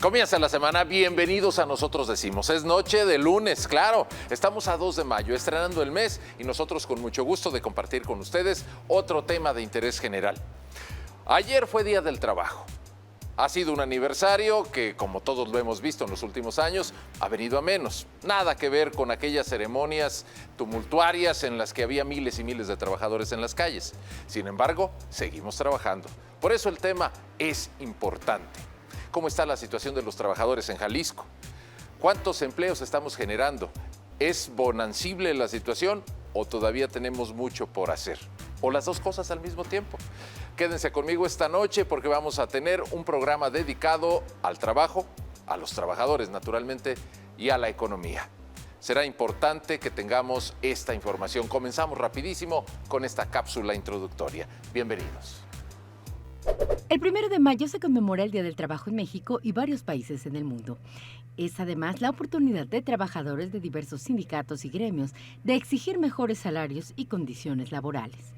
Comienza la semana, bienvenidos a Nosotros Decimos. Es noche de lunes, claro. Estamos a 2 de mayo, estrenando el mes y nosotros con mucho gusto de compartir con ustedes otro tema de interés general. Ayer fue Día del Trabajo. Ha sido un aniversario que, como todos lo hemos visto en los últimos años, ha venido a menos. Nada que ver con aquellas ceremonias tumultuarias en las que había miles y miles de trabajadores en las calles. Sin embargo, seguimos trabajando. Por eso el tema es importante. ¿Cómo está la situación de los trabajadores en Jalisco? ¿Cuántos empleos estamos generando? ¿Es bonancible la situación o todavía tenemos mucho por hacer? ¿O las dos cosas al mismo tiempo? Quédense conmigo esta noche porque vamos a tener un programa dedicado al trabajo, a los trabajadores naturalmente y a la economía. Será importante que tengamos esta información. Comenzamos rapidísimo con esta cápsula introductoria. Bienvenidos. El 1 de mayo se conmemora el Día del Trabajo en México y varios países en el mundo. Es además la oportunidad de trabajadores de diversos sindicatos y gremios de exigir mejores salarios y condiciones laborales.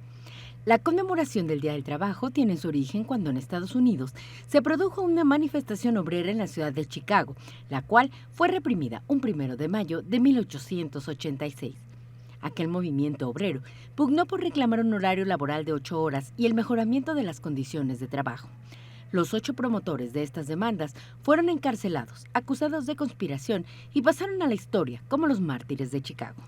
La conmemoración del Día del Trabajo tiene su origen cuando en Estados Unidos se produjo una manifestación obrera en la ciudad de Chicago, la cual fue reprimida un 1 de mayo de 1886. Aquel movimiento obrero pugnó por reclamar un horario laboral de 8 horas y el mejoramiento de las condiciones de trabajo. Los 8 promotores de estas demandas fueron encarcelados, acusados de conspiración y pasaron a la historia como los mártires de Chicago.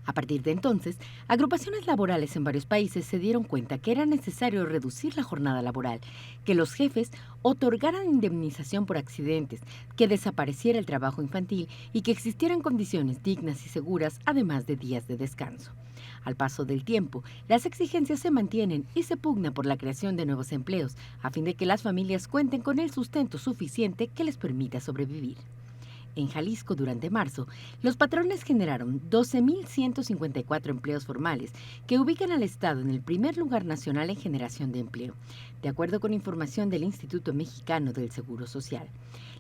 A partir de entonces, agrupaciones laborales en varios países se dieron cuenta que era necesario reducir la jornada laboral, que los jefes otorgaran indemnización por accidentes, que desapareciera el trabajo infantil y que existieran condiciones dignas y seguras, además de días de descanso. Al paso del tiempo, las exigencias se mantienen y se pugna por la creación de nuevos empleos, a fin de que las familias cuenten con el sustento suficiente que les permita sobrevivir. En Jalisco, durante marzo, los patrones generaron 12.154 empleos formales, que ubican al Estado en el primer lugar nacional en generación de empleo, de acuerdo con información del Instituto Mexicano del Seguro Social.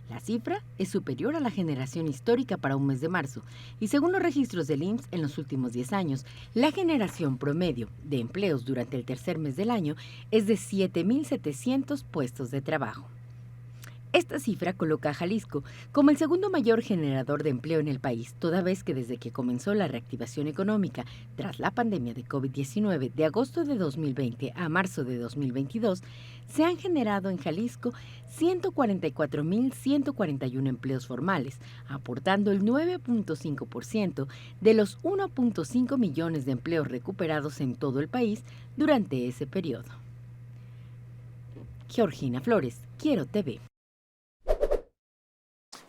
La cifra es superior a la generación histórica para un mes de marzo, y según los registros del IMSS en los últimos 10 años, la generación promedio de empleos durante el tercer mes del año es de 7.700 puestos de trabajo. Esta cifra coloca a Jalisco como el segundo mayor generador de empleo en el país, toda vez que desde que comenzó la reactivación económica tras la pandemia de COVID-19 de agosto de 2020 a marzo de 2022, se han generado en Jalisco 144.141 empleos formales, aportando el 9.5% de los 1.5 millones de empleos recuperados en todo el país durante ese periodo. Georgina Flores, Quiero TV.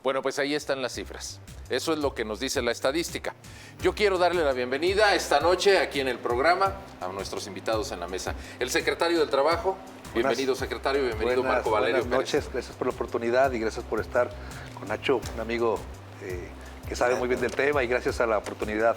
Bueno, pues ahí están las cifras. Eso es lo que nos dice la estadística. Yo quiero darle la bienvenida esta noche aquí en el programa a nuestros invitados en la mesa. El secretario del Trabajo, bienvenido secretario, bienvenido Marco Valerio. Buenas noches, gracias por la oportunidad y gracias por estar con Nacho, un amigo que sabe muy bien del tema, y gracias a la oportunidad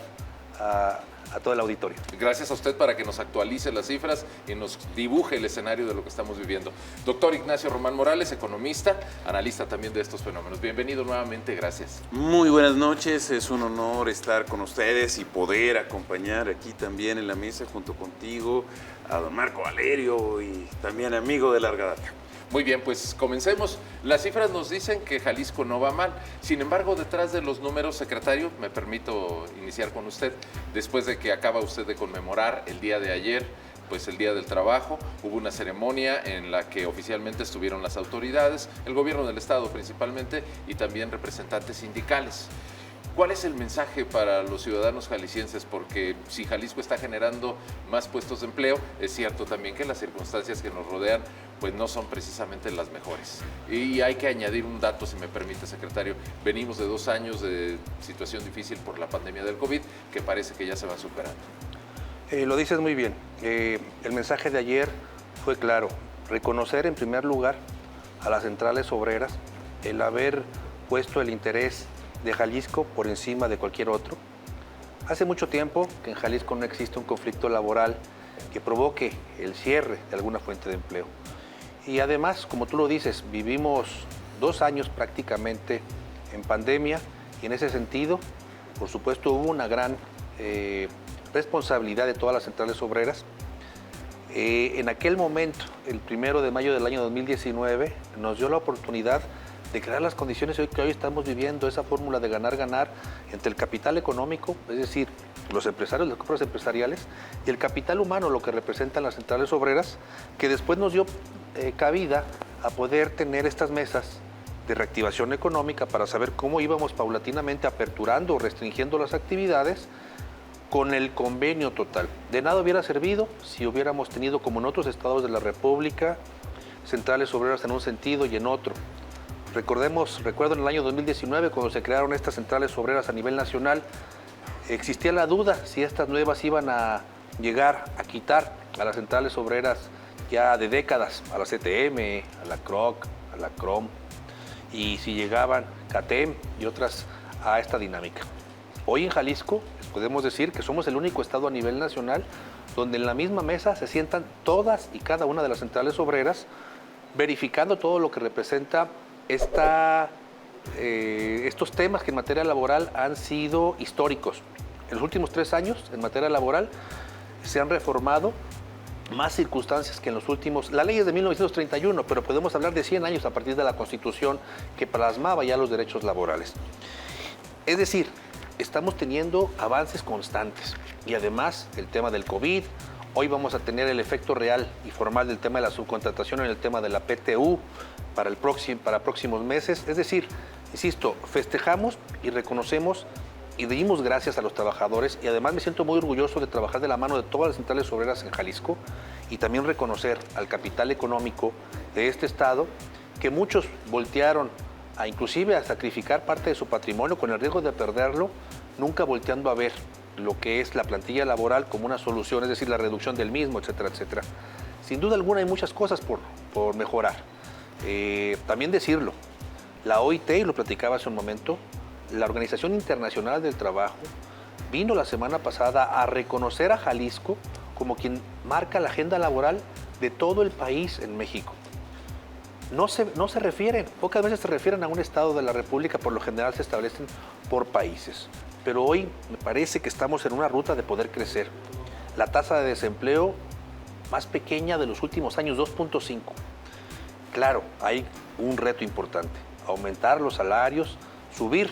a todo el auditorio. Gracias a usted para que nos actualice las cifras y nos dibuje el escenario de lo que estamos viviendo. Doctor Ignacio Román Morales, economista, analista también de estos fenómenos. Bienvenido nuevamente, gracias. Muy buenas noches, es un honor estar con ustedes y poder acompañar aquí también en la mesa junto contigo a don Marco Valerio y también amigo de larga data. Muy bien, pues comencemos. Las cifras nos dicen que Jalisco no va mal. Sin embargo, detrás de los números, secretario, me permito iniciar con usted. Después de que acaba usted de conmemorar el día de ayer, pues el Día del Trabajo, hubo una ceremonia en la que oficialmente estuvieron las autoridades, el gobierno del estado principalmente, y también representantes sindicales. ¿Cuál es el mensaje para los ciudadanos jaliscienses? Porque si Jalisco está generando más puestos de empleo, es cierto también que las circunstancias que nos rodean pues no son precisamente las mejores. Y hay que añadir un dato, si me permite, secretario. Venimos de 2 años de situación difícil por la pandemia del COVID, que parece que ya se va superando. Lo dices muy bien. El mensaje de ayer fue claro. Reconocer en primer lugar a las centrales obreras, el haber puesto el interés de Jalisco por encima de cualquier otro. Hace mucho tiempo que en Jalisco no existe un conflicto laboral que provoque el cierre de alguna fuente de empleo. Y además, como tú lo dices, vivimos 2 años prácticamente en pandemia y en ese sentido, por supuesto, hubo una gran responsabilidad de todas las centrales obreras En aquel momento, el 1 de mayo del año 2019, nos dio la oportunidad de crear las condiciones que hoy estamos viviendo, esa fórmula de ganar-ganar entre el capital económico, es decir, los empresarios, las compras empresariales, y el capital humano, lo que representan las centrales obreras, que después nos dio cabida a poder tener estas mesas de reactivación económica para saber cómo íbamos paulatinamente aperturando o restringiendo las actividades con el convenio total. De nada hubiera servido si hubiéramos tenido, como en otros estados de la República, centrales obreras en un sentido y en otro. Recuerdo en el año 2019, cuando se crearon estas centrales obreras a nivel nacional, existía la duda si estas nuevas iban a llegar a quitar a las centrales obreras ya de décadas, a la CTM, a la CROC, a la CROM, y si llegaban CATEM y otras a esta dinámica. Hoy en Jalisco podemos decir que somos el único estado a nivel nacional donde en la misma mesa se sientan todas y cada una de las centrales obreras, verificando todo lo que representa estos temas que en materia laboral han sido históricos. En los últimos 3 años, en materia laboral, se han reformado más circunstancias que en los últimos... La ley es de 1931, pero podemos hablar de 100 años a partir de la Constitución que plasmaba ya los derechos laborales. Es decir, estamos teniendo avances constantes y además el tema del COVID. Hoy vamos a tener el efecto real y formal del tema de la subcontratación en el tema de la PTU para próximos meses. Es decir, insisto, festejamos y reconocemos y dimos gracias a los trabajadores y además me siento muy orgulloso de trabajar de la mano de todas las centrales obreras en Jalisco y también reconocer al capital económico de este estado que muchos voltearon inclusive a sacrificar parte de su patrimonio con el riesgo de perderlo, nunca volteando a ver lo que es la plantilla laboral como una solución, es decir, la reducción del mismo, etcétera, etcétera. Sin duda alguna hay muchas cosas por mejorar. También decirlo, la OIT, y lo platicaba hace un momento, la Organización Internacional del Trabajo vino la semana pasada a reconocer a Jalisco como quien marca la agenda laboral de todo el país en México. No se refieren, pocas veces se refieren a un estado de la República, por lo general se establecen por países. Pero hoy me parece que estamos en una ruta de poder crecer. La tasa de desempleo más pequeña de los últimos años, 2.5. Claro, hay un reto importante, aumentar los salarios, subir.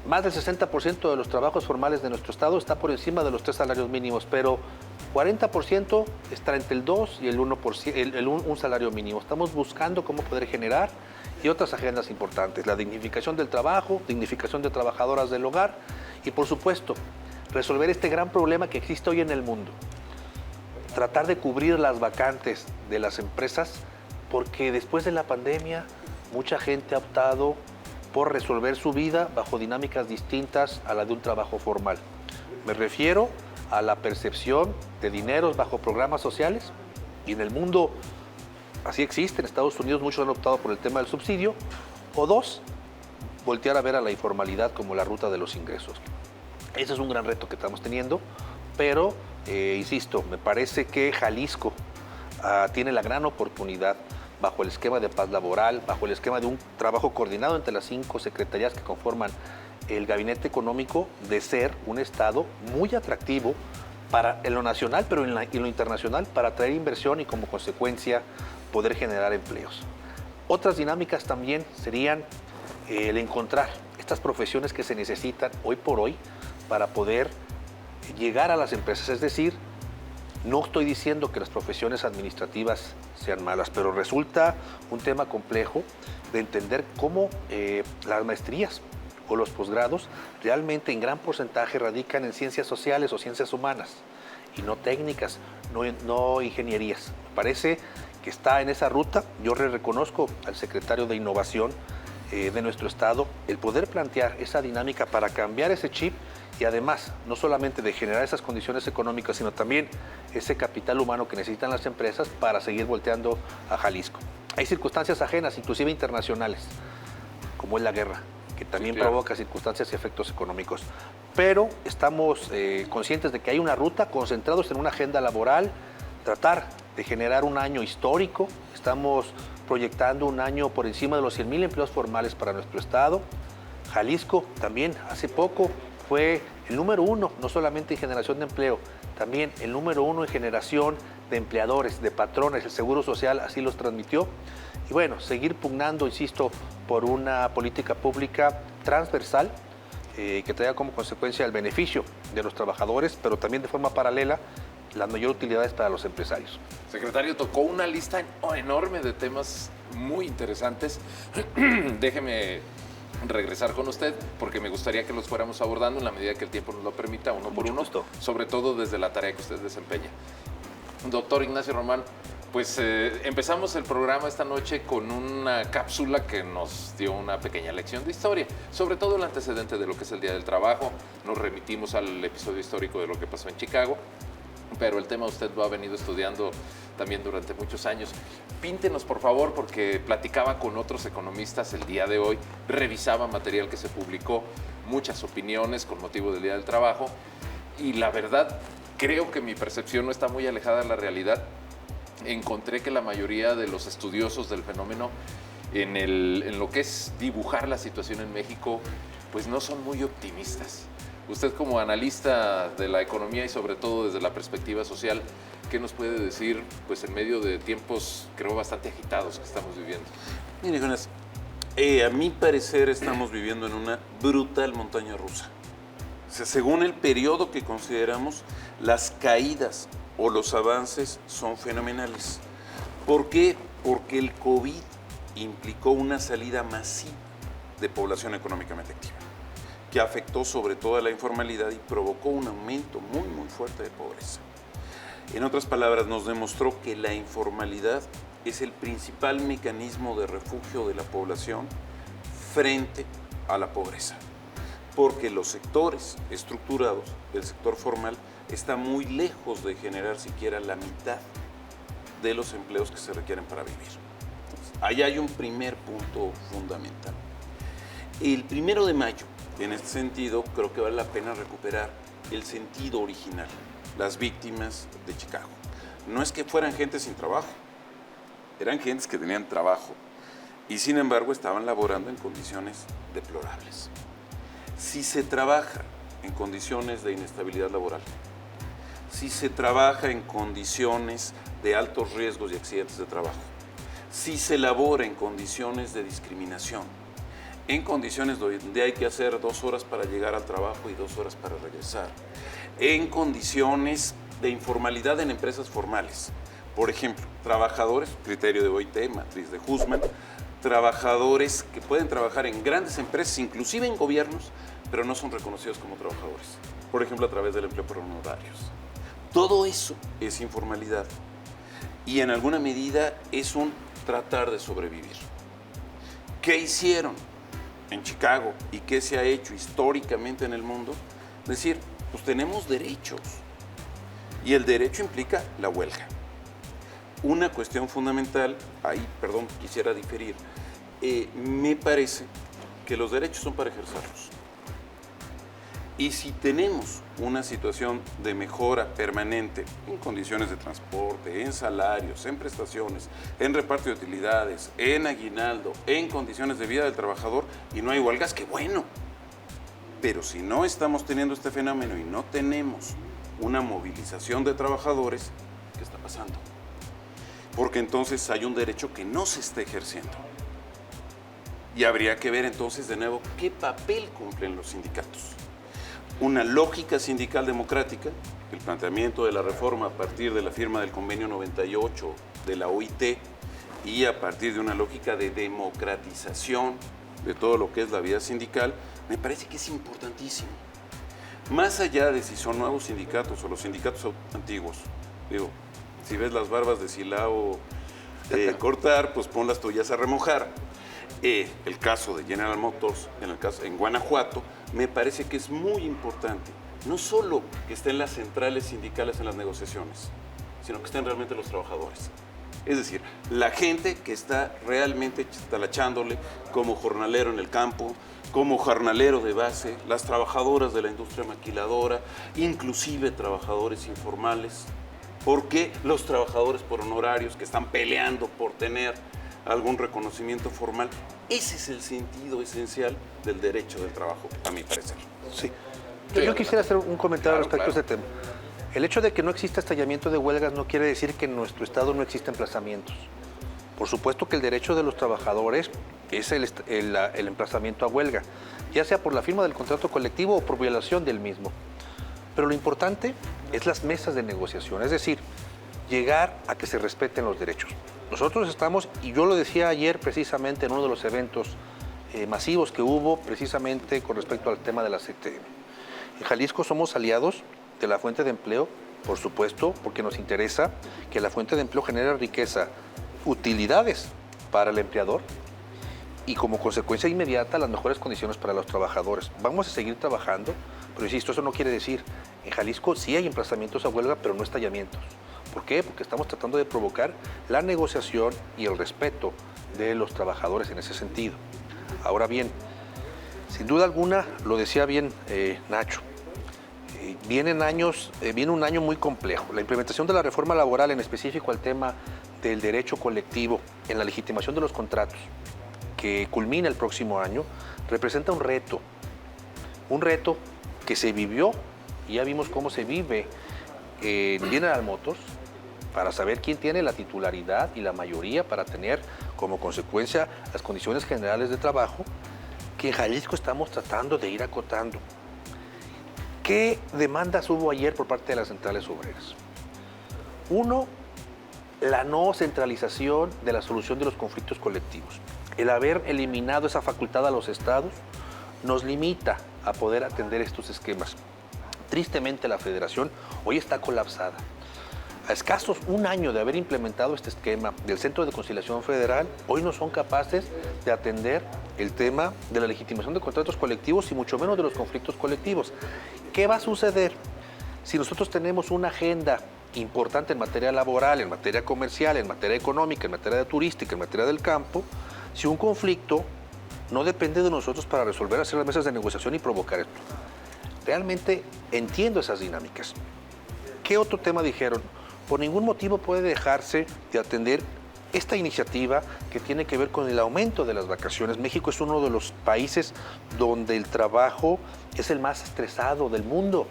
Más del 60% de los trabajos formales de nuestro estado está por encima de los 3 salarios mínimos, pero 40% está entre el 2 y el 1%, un salario mínimo. Estamos buscando cómo poder generar y otras agendas importantes, la dignificación del trabajo, dignificación de trabajadoras del hogar y, por supuesto, resolver este gran problema que existe hoy en el mundo. Tratar de cubrir las vacantes de las empresas porque después de la pandemia mucha gente ha optado por resolver su vida bajo dinámicas distintas a la de un trabajo formal. Me refiero a la percepción de dineros bajo programas sociales y en el mundo así existe. En Estados Unidos muchos han optado por el tema del subsidio. O 2, voltear a ver a la informalidad como la ruta de los ingresos. Ese es un gran reto que estamos teniendo, pero insisto, me parece que Jalisco tiene la gran oportunidad bajo el esquema de paz laboral, bajo el esquema de un trabajo coordinado entre las 5 secretarías que conforman el gabinete económico, de ser un estado muy atractivo en lo nacional, pero en lo internacional, para atraer inversión y como consecuencia poder generar empleos. Otras dinámicas también serían el encontrar estas profesiones que se necesitan hoy por hoy para poder llegar a las empresas. Es decir, no estoy diciendo que las profesiones administrativas sean malas, pero resulta un tema complejo de entender cómo las maestrías o los posgrados realmente en gran porcentaje radican en ciencias sociales o ciencias humanas y no técnicas, no ingenierías. Me parece que está en esa ruta. Yo le reconozco al secretario de Innovación de nuestro estado el poder plantear esa dinámica para cambiar ese chip y además no solamente de generar esas condiciones económicas, sino también ese capital humano que necesitan las empresas para seguir volteando a Jalisco. Hay circunstancias ajenas, inclusive internacionales, como es la guerra, que también provoca circunstancias y efectos económicos. Pero estamos conscientes de que hay una ruta, concentrados en una agenda laboral, tratar de generar un año histórico. Estamos proyectando un año por encima de los 100,000 empleos formales para nuestro estado. Jalisco también hace poco fue el número 1, no solamente en generación de empleo, también el número 1 en generación de empleadores, de patrones, el Seguro Social así los transmitió. Y bueno, seguir pugnando, insisto, por una política pública transversal que traiga como consecuencia el beneficio de los trabajadores, pero también de forma paralela las mayores utilidades para los empresarios. Secretario, tocó una lista enorme de temas muy interesantes. Déjeme regresar con usted porque me gustaría que los fuéramos abordando en la medida que el tiempo nos lo permita, uno por uno, sobre todo desde la tarea que usted desempeña. Doctor Ignacio Román, pues empezamos el programa esta noche con una cápsula que nos dio una pequeña lección de historia, sobre todo el antecedente de lo que es el Día del Trabajo. Nos remitimos al episodio histórico de lo que pasó en Chicago, pero el tema usted lo ha venido estudiando también durante muchos años. Píntenos, por favor, porque platicaba con otros economistas el día de hoy, revisaba material que se publicó, muchas opiniones con motivo del Día del Trabajo, y la verdad, creo que mi percepción no está muy alejada de la realidad. Encontré que la mayoría de los estudiosos del fenómeno en lo que es dibujar la situación en México, pues no son muy optimistas. Usted como analista de la economía y sobre todo desde la perspectiva social, ¿qué nos puede decir pues en medio de tiempos, creo, bastante agitados que estamos viviendo? Mire, Jonas, a mi parecer estamos viviendo en una brutal montaña rusa. O sea, según el periodo que consideramos, las caídas o los avances son fenomenales. ¿Por qué? Porque el COVID implicó una salida masiva de población económicamente activa, que afectó sobre todo a la informalidad y provocó un aumento muy, muy fuerte de pobreza. En otras palabras, nos demostró que la informalidad es el principal mecanismo de refugio de la población frente a la pobreza, porque los sectores estructurados del sector formal está muy lejos de generar siquiera la mitad de los empleos que se requieren para vivir. Entonces, ahí hay un primer punto fundamental. El 1 de mayo, en este sentido, creo que vale la pena recuperar el sentido original, las víctimas de Chicago. No es que fueran gente sin trabajo, eran gentes que tenían trabajo y sin embargo estaban laborando en condiciones deplorables. Si se trabaja en condiciones de inestabilidad laboral, si se trabaja en condiciones de altos riesgos y accidentes de trabajo, si se labora en condiciones de discriminación, en condiciones donde hay que hacer 2 horas para llegar al trabajo y 2 horas para regresar, en condiciones de informalidad en empresas formales. Por ejemplo, trabajadores, criterio de OIT, matriz de Hussman, trabajadores que pueden trabajar en grandes empresas, inclusive en gobiernos, pero no son reconocidos como trabajadores. Por ejemplo, a través del empleo por honorarios. Todo eso es informalidad y en alguna medida es un tratar de sobrevivir. ¿Qué hicieron en Chicago y qué se ha hecho históricamente en el mundo? Es decir, pues tenemos derechos y el derecho implica la huelga. Una cuestión fundamental, ahí, perdón, quisiera diferir, me parece que los derechos son para ejercerlos. Y si tenemos una situación de mejora permanente en condiciones de transporte, en salarios, en prestaciones, en reparto de utilidades, en aguinaldo, en condiciones de vida del trabajador y no hay huelgas, qué bueno. Pero si no estamos teniendo este fenómeno y no tenemos una movilización de trabajadores, ¿qué está pasando? Porque entonces hay un derecho que no se está ejerciendo. Y habría que ver entonces de nuevo qué papel cumplen los sindicatos. Una lógica sindical democrática, el planteamiento de la reforma a partir de la firma del convenio 98 de la OIT y a partir de una lógica de democratización de todo lo que es la vida sindical, me parece que es importantísimo. Más allá de si son nuevos sindicatos o los sindicatos antiguos, digo, si ves las barbas de Silao cortar, pues pon las tuyas a remojar. El caso de General Motors, en Guanajuato, me parece que es muy importante, no solo que estén las centrales sindicales en las negociaciones, sino que estén realmente los trabajadores. Es decir, la gente que está realmente talachándole como jornalero en el campo, como jornalero de base, las trabajadoras de la industria maquiladora, inclusive trabajadores informales. ¿Por qué los trabajadores por honorarios que están peleando por tener algún reconocimiento formal? Ese es el sentido esencial del derecho del trabajo, a mi parecer. Sí. Yo quisiera hacer un comentario respecto a este tema. El hecho de que no exista estallamiento de huelgas no quiere decir que en nuestro estado no existen emplazamientos. Por supuesto que el derecho de los trabajadores es el emplazamiento a huelga, ya sea por la firma del contrato colectivo o por violación del mismo. Pero lo importante es las mesas de negociación, es decir, llegar a que se respeten los derechos. Nosotros estamos, y yo lo decía ayer precisamente en uno de los eventos masivos que hubo precisamente con respecto al tema de la CTM. En Jalisco somos aliados de la fuente de empleo, por supuesto, porque nos interesa que la fuente de empleo genere riqueza, utilidades para el empleador y como consecuencia inmediata las mejores condiciones para los trabajadores. Vamos a seguir trabajando, pero insisto, eso no quiere decir, en Jalisco sí hay emplazamientos a huelga, pero no estallamientos. ¿Por qué? Porque estamos tratando de provocar la negociación y el respeto de los trabajadores en ese sentido. Ahora bien, sin duda alguna, lo decía bien Nacho, viene un año muy complejo. La implementación de la reforma laboral, en específico al tema del derecho colectivo en la legitimación de los contratos, que culmina el próximo año, representa un reto que se vivió, y ya vimos cómo se vive en General Motors, para saber quién tiene la titularidad y la mayoría para tener como consecuencia las condiciones generales de trabajo, que en Jalisco estamos tratando de ir acotando. ¿Qué demandas hubo ayer por parte de las centrales obreras? Uno, la no centralización de la solución de los conflictos colectivos. El haber eliminado esa facultad a los estados nos limita a poder atender estos esquemas. Tristemente, la federación hoy está colapsada. A escasos un año de haber implementado este esquema del Centro de Conciliación Federal, hoy no son capaces de atender el tema de la legitimación de contratos colectivos y mucho menos de los conflictos colectivos. ¿Qué va a suceder si nosotros tenemos una agenda importante en materia laboral, en materia comercial, en materia económica, en materia turística, en materia del campo, si un conflicto no depende de nosotros para resolver, hacer las mesas de negociación y provocar esto? Realmente entiendo esas dinámicas. ¿Qué otro tema dijeron? Por ningún motivo puede dejarse de atender esta iniciativa que tiene que ver con el aumento de las vacaciones. México es uno de los países donde el trabajo es el más estresado del mundo.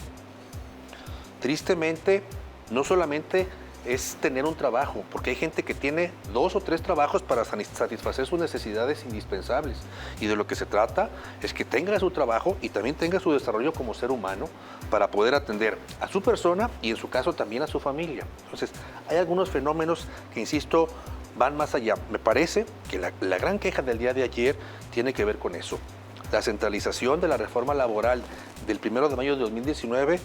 Tristemente, no solamente es tener un trabajo, porque hay gente que tiene 2 o 3 trabajos para satisfacer sus necesidades indispensables. Y de lo que se trata es que tenga su trabajo y también tenga su desarrollo como ser humano para poder atender a su persona y en su caso también a su familia. Entonces, hay algunos fenómenos que, insisto, van más allá. Me parece que la gran queja del día de ayer tiene que ver con eso. La centralización de la reforma laboral del 1 de mayo de 2019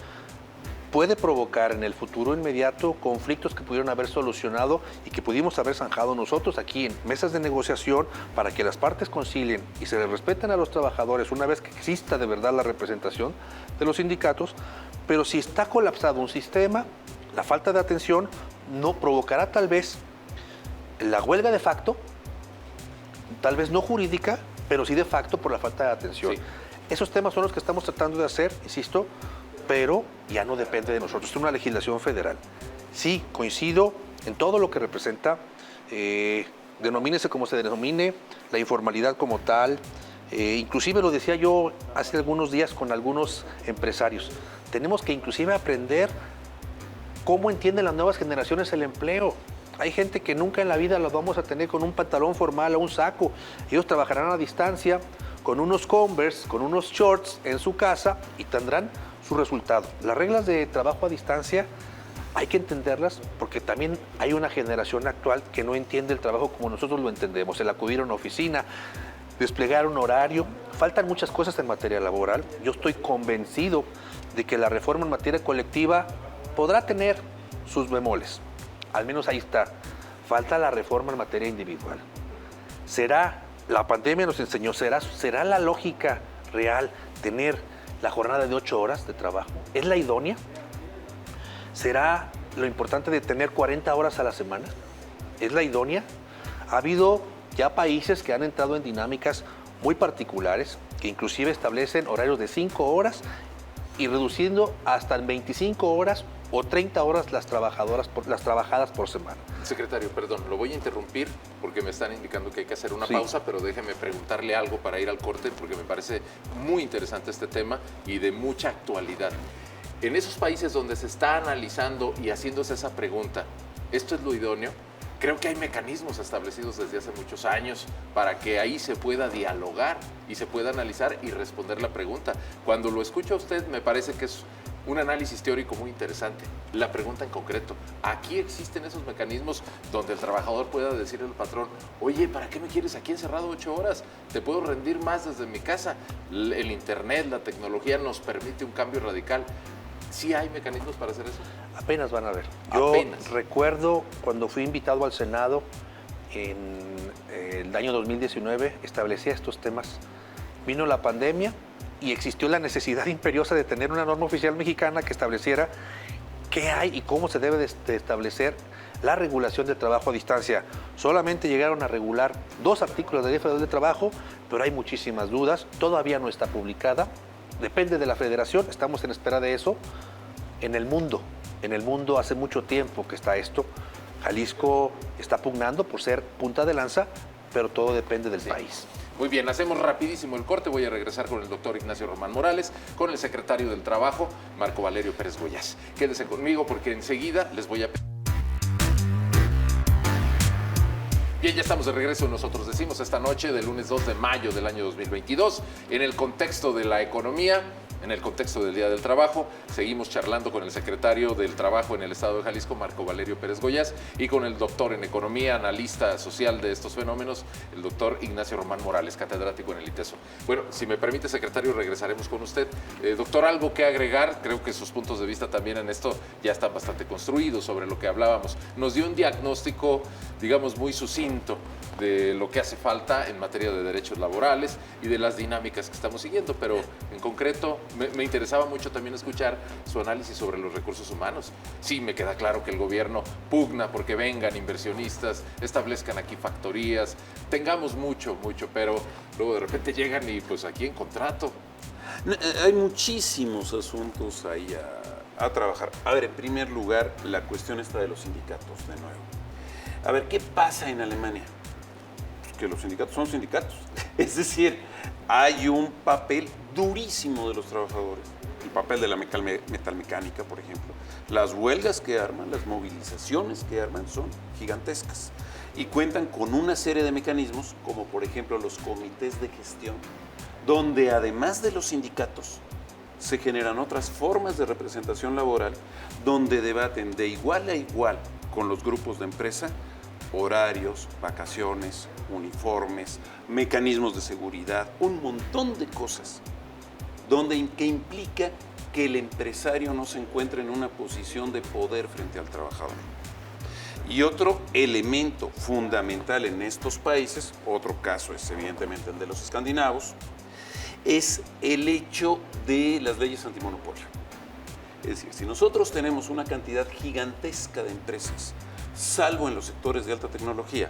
puede provocar en el futuro inmediato conflictos que pudieron haber solucionado y que pudimos haber zanjado nosotros aquí en mesas de negociación para que las partes concilien y se les respeten a los trabajadores una vez que exista de verdad la representación de los sindicatos. Pero si está colapsado un sistema, la falta de atención no provocará tal vez la huelga de facto, tal vez no jurídica, pero sí de facto por la falta de atención. Sí. Esos temas son los que estamos tratando de hacer, insisto, pero ya no depende de nosotros, es una legislación federal. Sí, coincido en todo lo que representa, denomínese como se denomine, la informalidad como tal, inclusive lo decía yo hace algunos días con algunos empresarios, tenemos que inclusive aprender cómo entienden las nuevas generaciones el empleo. Hay gente que nunca en la vida los vamos a tener con un pantalón formal o un saco, ellos trabajarán a distancia, con unos Converse, con unos shorts en su casa y tendrán su resultado. Las reglas de trabajo a distancia hay que entenderlas porque también hay una generación actual que no entiende el trabajo como nosotros lo entendemos. El acudir a una oficina, desplegar un horario. Faltan muchas cosas en materia laboral. Yo estoy convencido de que la reforma en materia colectiva podrá tener sus bemoles. Al menos ahí está. Falta la reforma en materia individual. La pandemia nos enseñó, será la lógica real tener la jornada de 8 horas de trabajo. ¿Es la idónea? ¿Será lo importante de tener 40 horas a la semana? ¿Es la idónea? Ha habido ya países que han entrado en dinámicas muy particulares, que inclusive establecen horarios de 5 horas y reduciendo hasta en 25 horas o 30 horas las trabajadas por semana. Secretario, perdón, lo voy a interrumpir porque me están indicando que hay que hacer una pausa, pero déjeme preguntarle algo para ir al corte porque me parece muy interesante este tema y de mucha actualidad. En esos países donde se está analizando y haciéndose esa pregunta, ¿esto es lo idóneo? Creo que hay mecanismos establecidos desde hace muchos años para que ahí se pueda dialogar y se pueda analizar y responder la pregunta. Cuando lo escucha usted, me parece que es un análisis teórico muy interesante. La pregunta en concreto, ¿aquí existen esos mecanismos donde el trabajador pueda decirle al patrón, oye, ¿para qué me quieres aquí encerrado 8 horas? Te puedo rendir más desde mi casa. El internet, la tecnología nos permite un cambio radical. ¿Sí hay mecanismos para hacer eso? Apenas van a ver. Yo Apenas. recuerdo cuando fui invitado al Senado en el año 2019, establecía estos temas. Vino la pandemia y existió la necesidad imperiosa de tener una norma oficial mexicana que estableciera qué hay y cómo se debe de establecer la regulación de trabajo a distancia. Solamente llegaron a regular 2 artículos de la Ley Federal de Trabajo, pero hay muchísimas dudas. Todavía no está publicada. Depende de la federación, estamos en espera de eso. En el mundo hace mucho tiempo que está esto. Jalisco está pugnando por ser punta de lanza, pero todo depende del país. Muy bien, hacemos rapidísimo el corte. Voy a regresar con el doctor Ignacio Román Morales, con el secretario del Trabajo, Marco Valerio Pérez Goyás. Quédese conmigo porque enseguida les voy a... Bien, ya estamos de regreso. Nosotros decimos esta noche del lunes 2 de mayo del año 2022, en el contexto de la economía, en el contexto del Día del Trabajo, seguimos charlando con el secretario del Trabajo en el Estado de Jalisco, Marco Valerio Pérez Goyás, y con el doctor en Economía, analista social de estos fenómenos, el doctor Ignacio Román Morales, catedrático en el ITESO. Bueno, si me permite, secretario, regresaremos con usted. Doctor, ¿algo que agregar? Creo que sus puntos de vista también en esto ya están bastante construidos sobre lo que hablábamos. Nos dio un diagnóstico, digamos, muy sucinto de lo que hace falta en materia de derechos laborales y de las dinámicas que estamos siguiendo, pero en concreto me interesaba mucho también escuchar su análisis sobre los recursos humanos. Sí, me queda claro que el gobierno pugna porque vengan inversionistas, establezcan aquí factorías, tengamos mucho, pero luego de repente llegan y pues aquí en contrato. Hay muchísimos asuntos ahí a trabajar. A ver, en primer lugar, la cuestión está de los sindicatos, de nuevo. A ver, ¿qué pasa en Alemania? Pues que los sindicatos son sindicatos. Es decir, hay un papel durísimo de los trabajadores. El papel de la metalmecánica, por ejemplo. Las huelgas que arman, las movilizaciones que arman son gigantescas. Y cuentan con una serie de mecanismos, como por ejemplo los comités de gestión, donde además de los sindicatos, se generan otras formas de representación laboral, donde debaten de igual a igual con los grupos de empresa, horarios, vacaciones, uniformes, mecanismos de seguridad, un montón de cosas, que implica que el empresario no se encuentre en una posición de poder frente al trabajador. Y otro elemento fundamental en estos países, otro caso es evidentemente el de los escandinavos, es el hecho de las leyes antimonopolio. Es decir, si nosotros tenemos una cantidad gigantesca de empresas, salvo en los sectores de alta tecnología,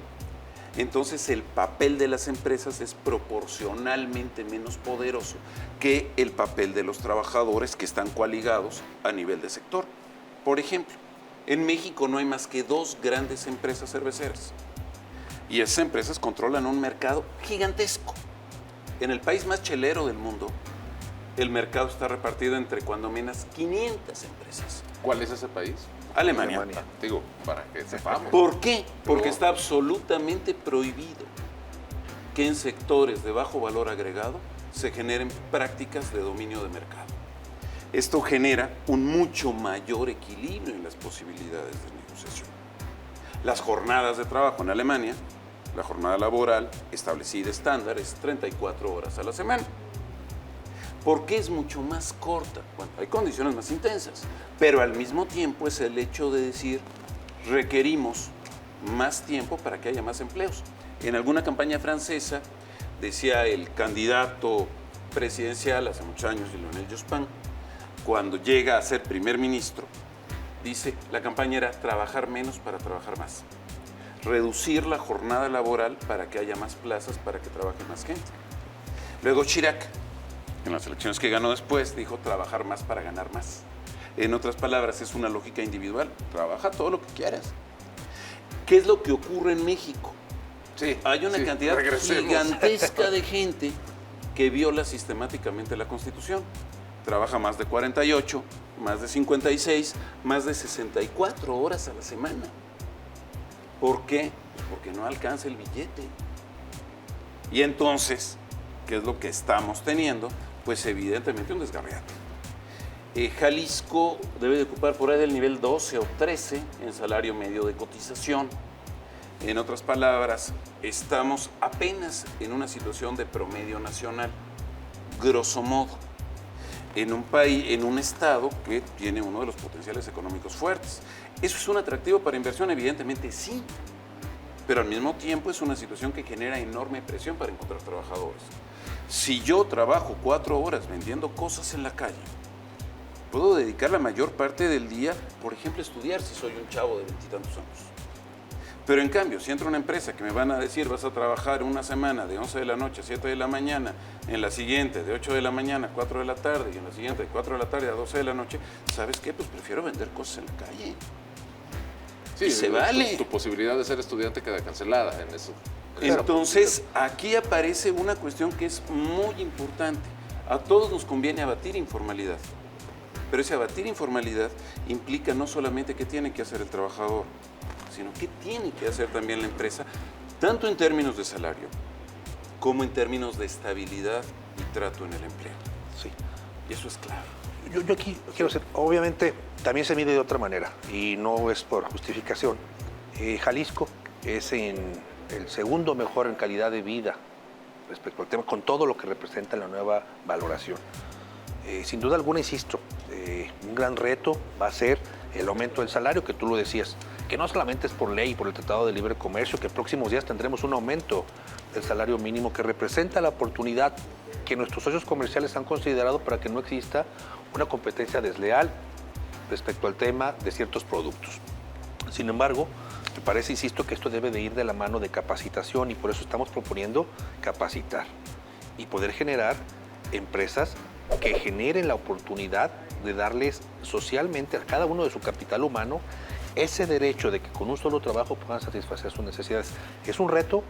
entonces el papel de las empresas es proporcionalmente menos poderoso que el papel de los trabajadores que están coaligados a nivel de sector. Por ejemplo, en México no hay más que 2 grandes empresas cerveceras y esas empresas controlan un mercado gigantesco. En el país más chelero del mundo, el mercado está repartido entre cuando menos 500 empresas. ¿Cuál es ese país? Alemania. Digo, para que sepamos. ¿Por qué? Porque está absolutamente prohibido que en sectores de bajo valor agregado se generen prácticas de dominio de mercado. Esto genera un mucho mayor equilibrio en las posibilidades de negociación. Las jornadas de trabajo en Alemania, la jornada laboral establecida estándar es 34 horas a la semana. ¿Por qué es mucho más corta? Bueno, hay condiciones más intensas, pero al mismo tiempo es el hecho de decir, requerimos más tiempo para que haya más empleos. En alguna campaña francesa, decía el candidato presidencial hace muchos años, Lionel Jospin, cuando llega a ser primer ministro, dice, la campaña era trabajar menos para trabajar más. Reducir la jornada laboral para que haya más plazas, para que trabaje más gente. Luego Chirac, en las elecciones que ganó después, dijo trabajar más para ganar más. En otras palabras, es una lógica individual. Trabaja todo lo que quieras. ¿Qué es lo que ocurre en México? Sí, hay una cantidad regresemos. gigantesca de gente que viola sistemáticamente la Constitución. trabaja más de 48, más de 56, más de 64 horas a la semana. ¿Por qué? Porque no alcanza el billete. Y entonces, ¿qué es lo que estamos teniendo? Pues evidentemente un desgarriate. Jalisco debe de ocupar por ahí del nivel 12 o 13 en salario medio de cotización. En otras palabras, estamos apenas en una situación de promedio nacional, grosso modo, en un país, en un estado que tiene uno de los potenciales económicos fuertes. ¿Eso es un atractivo para inversión? Evidentemente sí, pero al mismo tiempo es una situación que genera enorme presión para encontrar trabajadores. Si yo trabajo 4 horas vendiendo cosas en la calle, puedo dedicar la mayor parte del día, por ejemplo, a estudiar si soy un chavo de 20 y tantos años. Pero en cambio, si entro a una empresa que me van a decir vas a trabajar una semana de 11 de la noche a 7 de la mañana, en la siguiente de 8 de la mañana a 4 de la tarde y en la siguiente de 4 de la tarde a 12 de la noche, ¿sabes qué? Pues prefiero vender cosas en la calle. Sí, y se vale. Tu posibilidad de ser estudiante queda cancelada en eso. Entonces, aquí aparece una cuestión que es muy importante. A todos nos conviene abatir informalidad. Pero ese abatir informalidad implica no solamente qué tiene que hacer el trabajador, sino qué tiene que hacer también la empresa, tanto en términos de salario como en términos de estabilidad y trato en el empleo. Sí. Y eso es clave. Yo aquí quiero decir, obviamente también se mide de otra manera y no es por justificación. Jalisco es el segundo mejor en calidad de vida respecto al tema, con todo lo que representa la nueva valoración. Sin duda alguna, insisto, un gran reto va a ser el aumento del salario, que tú lo decías, que no solamente es por ley, por el Tratado de Libre Comercio, que en próximos días tendremos un aumento del salario mínimo que representa la oportunidad que nuestros socios comerciales han considerado para que no exista una competencia desleal respecto al tema de ciertos productos. Sin embargo, me parece, insisto, que esto debe de ir de la mano de capacitación y por eso estamos proponiendo capacitar y poder generar empresas que generen la oportunidad de darles socialmente a cada uno de su capital humano ese derecho de que con un solo trabajo puedan satisfacer sus necesidades. Es un reto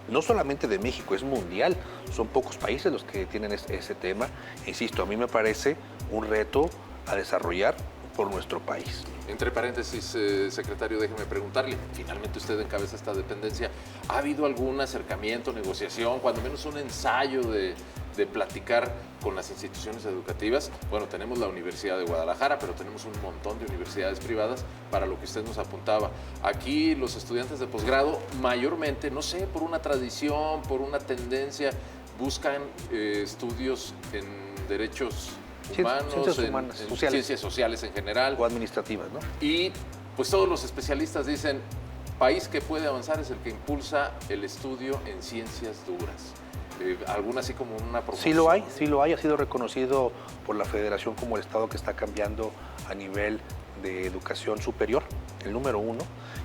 no solamente de México, es mundial. Son pocos países los que tienen ese tema. Insisto, a mí me parece un reto a desarrollar por nuestro país. Entre paréntesis, secretario, déjeme preguntarle, finalmente usted encabeza esta dependencia, ¿ha habido algún acercamiento, negociación, cuando menos un ensayo de platicar con las instituciones educativas? Bueno, tenemos la Universidad de Guadalajara, pero tenemos un montón de universidades privadas para lo que usted nos apuntaba. Aquí los estudiantes de posgrado mayormente, no sé, por una tradición, por una tendencia, buscan estudios en derechos humanos, ciencias humanas, sociales. Ciencias sociales en general. O administrativas, ¿no? Y pues todos los especialistas dicen, país que puede avanzar es el que impulsa el estudio en ciencias duras. Alguna así como una proporción. Sí lo hay, ha sido reconocido por la Federación como el estado que está cambiando a nivel de educación superior, el número 1.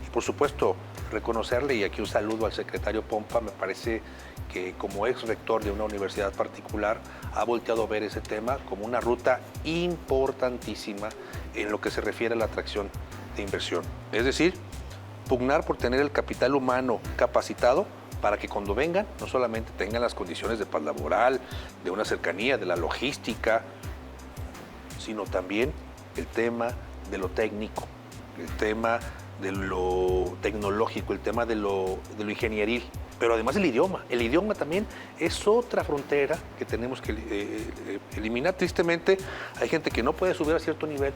Y por supuesto, reconocerle, y aquí un saludo al secretario Pompa, me parece que como ex rector de una universidad particular ha volteado a ver ese tema como una ruta importantísima en lo que se refiere a la atracción de inversión. Es decir, pugnar por tener el capital humano capacitado para que cuando vengan no solamente tengan las condiciones de paz laboral, de una cercanía, de la logística, sino también el tema de lo técnico, el tema de lo tecnológico, el tema de lo ingenieril, pero además el idioma. El idioma también es otra frontera que tenemos que eliminar. Tristemente, hay gente que no puede subir a cierto nivel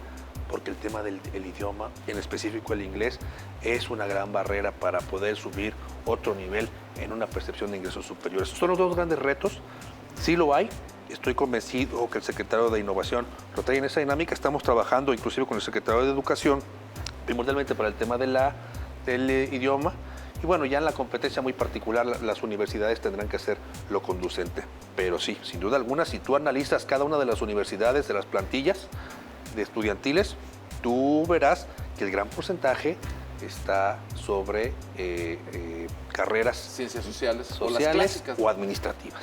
porque el tema del idioma, en específico el inglés, es una gran barrera para poder subir otro nivel en una percepción de ingresos superiores. Estos son los dos grandes retos. Sí lo hay. Estoy convencido que el secretario de Innovación lo trae en esa dinámica. Estamos trabajando inclusive con el secretario de Educación, primordialmente para el tema del idioma. Y bueno, ya en la competencia muy particular, las universidades tendrán que hacer lo conducente. Pero sí, sin duda alguna, si tú analizas cada una de las universidades, de las plantillas de estudiantiles, tú verás que el gran porcentaje está sobre carreras ciencias sociales o las sociales clásicas o administrativas.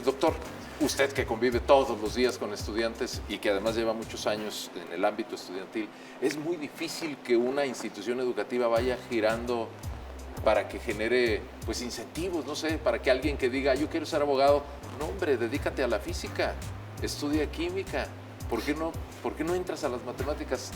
Doctor, usted que convive todos los días con estudiantes y que además lleva muchos años en el ámbito estudiantil, ¿es muy difícil que una institución educativa vaya girando para que genere pues incentivos, no sé, para que alguien que diga yo quiero ser abogado, no hombre, dedícate a la física, estudia química. ¿Por qué no entras a las matemáticas?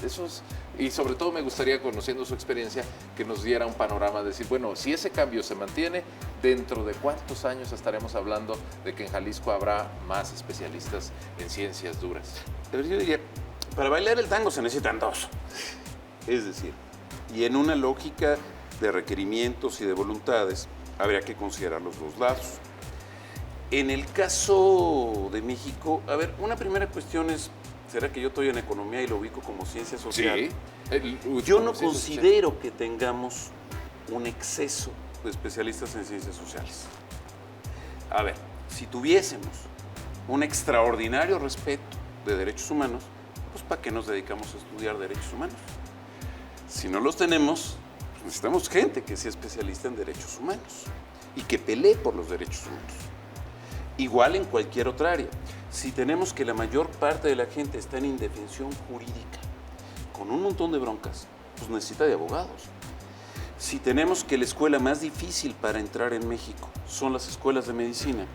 Y sobre todo me gustaría, conociendo su experiencia, que nos diera un panorama, decir, bueno, si ese cambio se mantiene, ¿dentro de cuántos años estaremos hablando de que en Jalisco habrá más especialistas en ciencias duras? Pero yo diría, para bailar el tango se necesitan dos. Es decir, y en una lógica de requerimientos y de voluntades, habría que considerar los dos lados. En el caso de México, a ver, una primera cuestión es, ¿será que yo estoy en economía y lo ubico como ciencia social? Sí. Yo no considero que tengamos un exceso de especialistas en ciencias sociales. A ver, si tuviésemos un extraordinario respeto de derechos humanos, pues ¿para qué nos dedicamos a estudiar derechos humanos? Si no los tenemos, pues necesitamos gente que sea especialista en derechos humanos y que pelee por los derechos humanos. Igual en cualquier otra área. Si tenemos que la mayor parte de la gente está en indefensión jurídica, con un montón de broncas, pues necesita de abogados. Si tenemos que la escuela más difícil para entrar en México son las escuelas de medicina,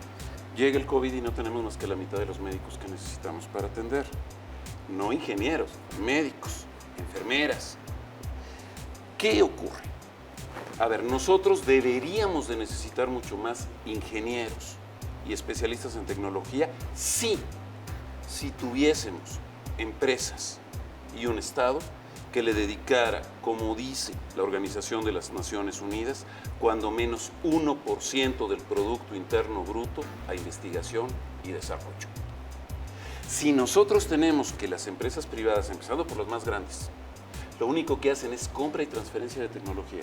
llega el COVID y no tenemos más que la mitad de los médicos que necesitamos para atender. No ingenieros, médicos, enfermeras. ¿Qué ocurre? A ver, nosotros deberíamos de necesitar mucho más ingenieros y especialistas en tecnología si tuviésemos empresas y un Estado que le dedicara, como dice la Organización de las Naciones Unidas, cuando menos 1% del Producto Interno Bruto a investigación y desarrollo. Si nosotros tenemos que las empresas privadas, empezando por las más grandes, lo único que hacen es compra y transferencia de tecnología,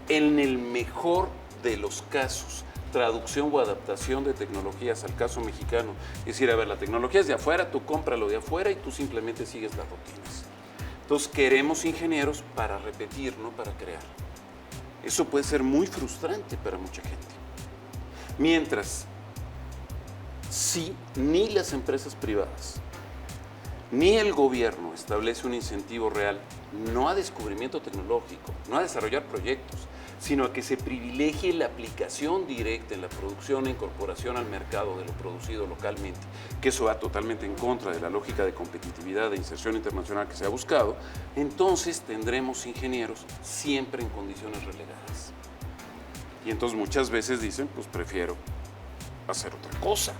en el mejor de los casos, traducción o adaptación de tecnologías al caso mexicano. Es decir, a ver, la tecnología es de afuera, tú cómpralo de afuera y tú simplemente sigues las rutinas. Entonces queremos ingenieros para repetir, no para crear. Eso puede ser muy frustrante para mucha gente. Mientras, si ni las empresas privadas ni el gobierno establece un incentivo real, no a descubrimiento tecnológico, no a desarrollar proyectos, sino a que se privilegie la aplicación directa en la producción e incorporación al mercado de lo producido localmente, que eso va totalmente en contra de la lógica de competitividad, de inserción internacional que se ha buscado, entonces tendremos ingenieros siempre en condiciones relegadas. Y entonces muchas veces dicen, pues prefiero hacer otra cosa.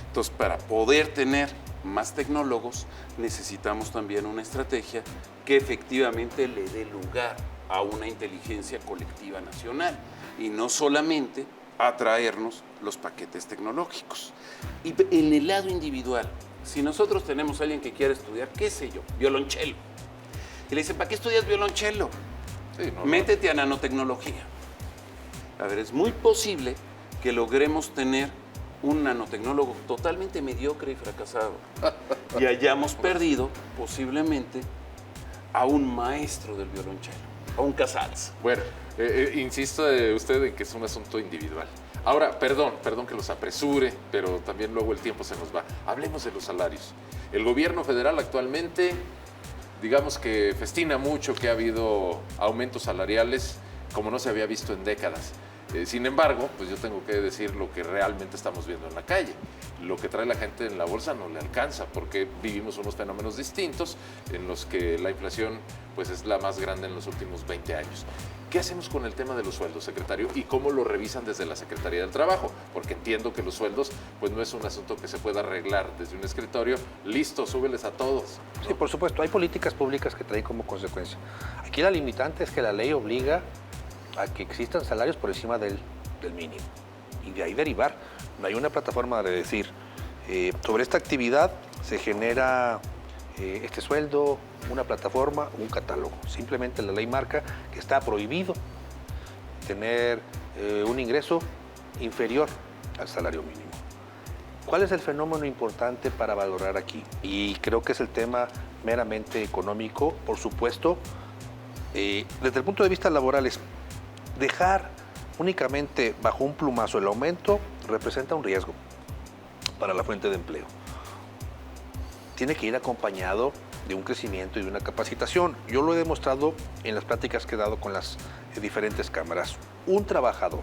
Entonces, para poder tener más tecnólogos, necesitamos también una estrategia que efectivamente le dé lugar a una inteligencia colectiva nacional y no solamente atraernos los paquetes tecnológicos. Y en el lado individual, si nosotros tenemos a alguien que quiere estudiar, qué sé yo, violonchelo, y le dicen, ¿para qué estudias violonchelo? Sí, métete a nanotecnología. A ver, es muy posible que logremos tener un nanotecnólogo totalmente mediocre y fracasado y hayamos perdido posiblemente a un maestro del violonchelo, a un Casals. Bueno, insisto usted en que es un asunto individual. Ahora, perdón que los apresure, pero también luego el tiempo se nos va. Hablemos de los salarios. El gobierno federal actualmente, digamos que festina mucho que ha habido aumentos salariales como no se había visto en décadas. Sin embargo, pues yo tengo que decir lo que realmente estamos viendo en la calle. Lo que trae la gente en la bolsa no le alcanza porque vivimos unos fenómenos distintos en los que la inflación pues es la más grande en los últimos 20 años. ¿Qué hacemos con el tema de los sueldos, secretario? ¿Y cómo lo revisan desde la Secretaría del Trabajo? Porque entiendo que los sueldos pues no es un asunto que se pueda arreglar desde un escritorio. Listo, súbeles a todos, ¿no? Sí, por supuesto. Hay políticas públicas que traen como consecuencia. Aquí la limitante es que la ley obliga a que existan salarios por encima del mínimo. Y de ahí derivar. No hay una plataforma de decir, sobre esta actividad se genera este sueldo, una plataforma, un catálogo. Simplemente la ley marca que está prohibido tener un ingreso inferior al salario mínimo. ¿Cuál es el fenómeno importante para valorar aquí? Y creo que es el tema meramente económico, por supuesto. Desde el punto de vista laboral es dejar únicamente bajo un plumazo el aumento representa un riesgo para la fuente de empleo. Tiene que ir acompañado de un crecimiento y de una capacitación. Yo lo he demostrado en las pláticas que he dado con las diferentes cámaras. Un trabajador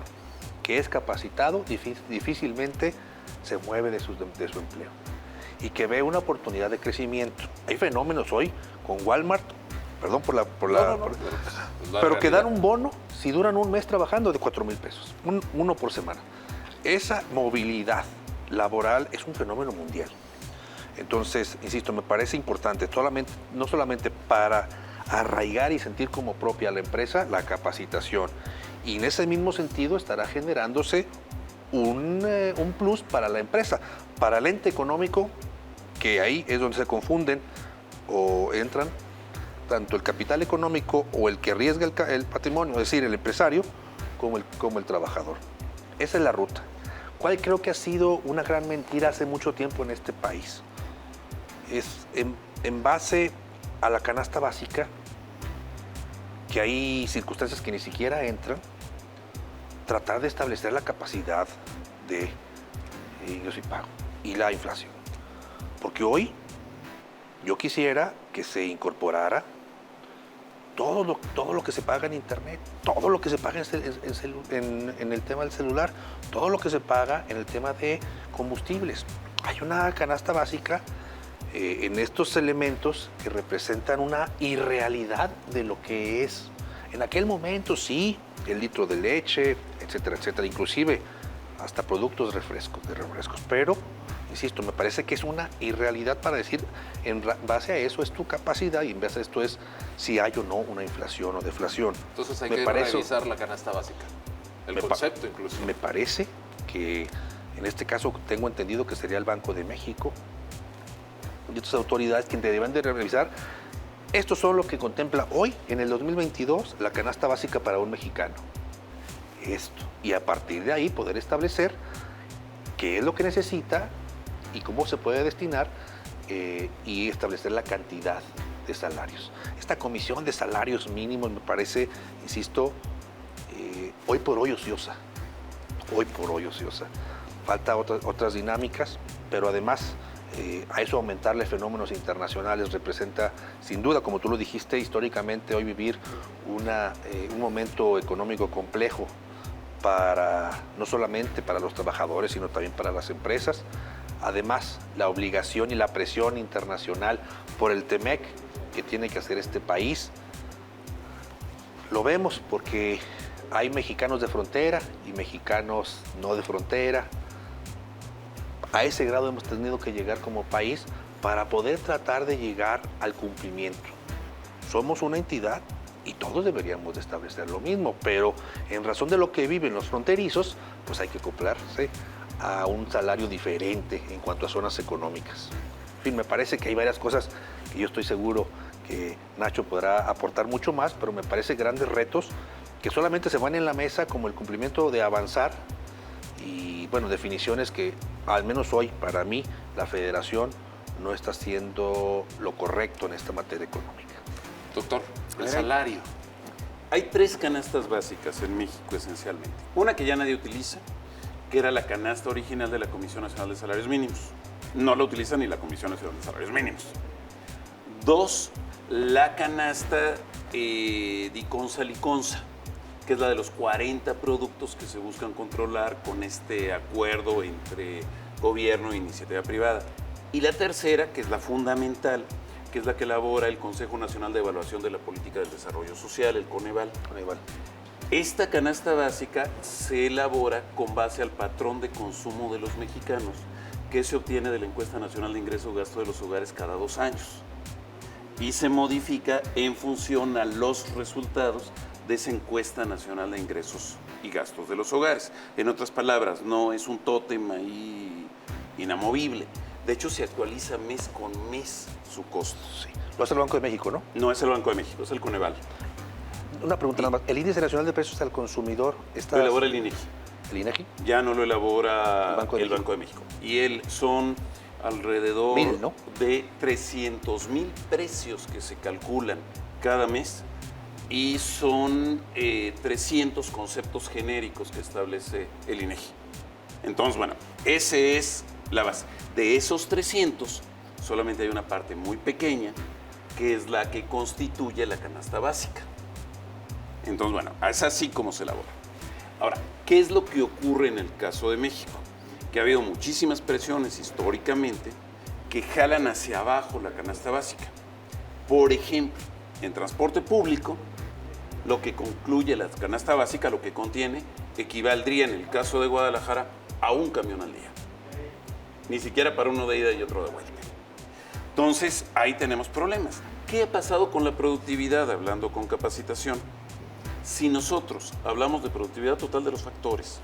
que es capacitado difícilmente se mueve de su empleo y que ve una oportunidad de crecimiento. Hay fenómenos hoy con Walmart, perdón pero que dan un bono si duran un mes trabajando de 4,000 pesos, uno por semana. Esa movilidad laboral es un fenómeno mundial. Entonces, insisto, me parece importante, no solamente para arraigar y sentir como propia la empresa, la capacitación. Y en ese mismo sentido estará generándose un plus para la empresa, para el ente económico, que ahí es donde se confunden o entran tanto el capital económico o el que arriesga el patrimonio, es decir, el empresario, como el trabajador. Esa es la ruta. ¿Cuál creo que ha sido una gran mentira hace mucho tiempo en este país? Es en base a la canasta básica, que hay circunstancias que ni siquiera entran, tratar de establecer la capacidad de ingreso y pago y la inflación. Porque hoy yo quisiera que se incorporara todo lo que se paga en internet, todo lo que se paga en el tema del celular, todo lo que se paga en el tema de combustibles. Hay una canasta básica en estos elementos que representan una irrealidad de lo que es. En aquel momento sí, el litro de leche, etcétera, etcétera, inclusive hasta productos de refrescos, pero insisto, me parece que es una irrealidad para decir, en base a eso es tu capacidad y en base a esto es si hay o no una inflación o deflación. Entonces hay que revisar la canasta básica, el concepto incluso. Me parece que en este caso tengo entendido que sería el Banco de México y otras autoridades quienes deben de revisar. Esto son lo que contempla hoy, en el 2022, la canasta básica para un mexicano. Esto. Y a partir de ahí poder establecer qué es lo que necesita y cómo se puede destinar y establecer la cantidad de salarios. Esta comisión de salarios mínimos me parece, insisto, hoy por hoy ociosa. Falta otras dinámicas, pero además a eso aumentarle fenómenos internacionales representa, sin duda, como tú lo dijiste, históricamente hoy vivir un momento económico complejo no solamente para los trabajadores, sino también para las empresas. Además, la obligación y la presión internacional por el TEMEC que tiene que hacer este país. Lo vemos porque hay mexicanos de frontera y mexicanos no de frontera. A ese grado hemos tenido que llegar como país para poder tratar de llegar al cumplimiento. Somos una entidad y todos deberíamos de establecer lo mismo, pero en razón de lo que viven los fronterizos, pues hay que acoplarse a un salario diferente en cuanto a zonas económicas. En fin, me parece que hay varias cosas que yo estoy seguro que Nacho podrá aportar mucho más, pero me parece grandes retos que solamente se van en la mesa como el cumplimiento de avanzar y, bueno, definiciones que al menos hoy, para mí, la Federación no está haciendo lo correcto en esta materia económica. Doctor, el salario. Hay 3 canastas básicas en México esencialmente. Una que ya nadie utiliza, que era la canasta original de la Comisión Nacional de Salarios Mínimos. No la utiliza ni la Comisión Nacional de Salarios Mínimos. 2, la canasta Diconsa-Liconsa, que es la de los 40 productos que se buscan controlar con este acuerdo entre gobierno e iniciativa privada. Y la tercera, que es la fundamental, que es la que elabora el Consejo Nacional de Evaluación de la Política del Desarrollo Social, el Coneval. Esta canasta básica se elabora con base al patrón de consumo de los mexicanos, que se obtiene de la Encuesta Nacional de Ingreso y Gasto de los Hogares cada 2 años. Y se modifica en función a los resultados de esa Encuesta Nacional de Ingresos y Gastos de los Hogares. En otras palabras, no es un tótem ahí inamovible. De hecho, se actualiza mes con mes su costo. Sí. Lo hace el Banco de México, ¿no? No es el Banco de México, es el Coneval. Una pregunta nada más. ¿El Índice Nacional de Precios al Consumidor está...? Lo elabora el INEGI. ¿El INEGI? Ya no lo elabora el Banco de México. Y son alrededor de 300,000 precios que se calculan cada mes y son 300 conceptos genéricos que establece el INEGI. Entonces, bueno, esa es la base. De esos 300, solamente hay una parte muy pequeña, que es la que constituye la canasta básica. Entonces, bueno, es así como se elabora. Ahora, ¿qué es lo que ocurre en el caso de México? que ha habido muchísimas presiones históricamente que jalan hacia abajo la canasta básica. Por ejemplo, en transporte público, lo que concluye la canasta básica, lo que contiene, equivaldría en el caso de Guadalajara a un camión al día. Ni siquiera para uno de ida y otro de vuelta. Entonces, ahí tenemos problemas. ¿Qué ha pasado con la productividad, hablando con capacitación? Si nosotros hablamos de productividad total de los factores,